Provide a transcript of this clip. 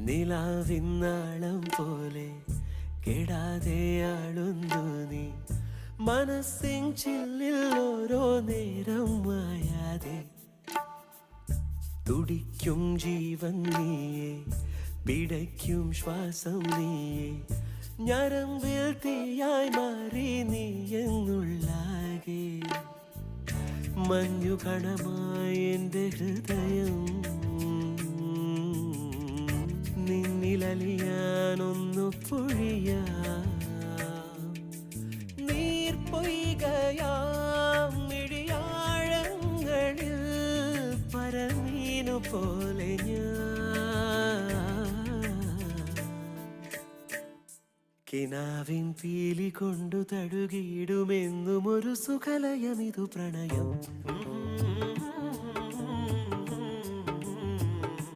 നിലാവിന്നാളം പോലെ കെടാതെയാളുന്നു നീ മനസ്സിൻ ചില്ലിൽ ഓരോ നേരം മായാതെ തുടിക്കും ജീവൻ നീയെ പിടയ്ക്കും ശ്വാസം നീയെ ഞരമ്പിൽ തീയായി മാറി നീ എന്നുള്ളാകെ മഞ്ഞു കണമായി എൻ്റെ ഹൃദയം നിന്നിലലിയാനൊന്നു പൊഴിയാ നീർപ്പൊയ്കയാം മിഴിയാഴങ്ങളിൽ പരമീനു പോലെ കിനാവിൻ പീലി കൊണ്ടു തടുകിടുമെന്നും ഒരു സുഖലയമിതു പ്രണയം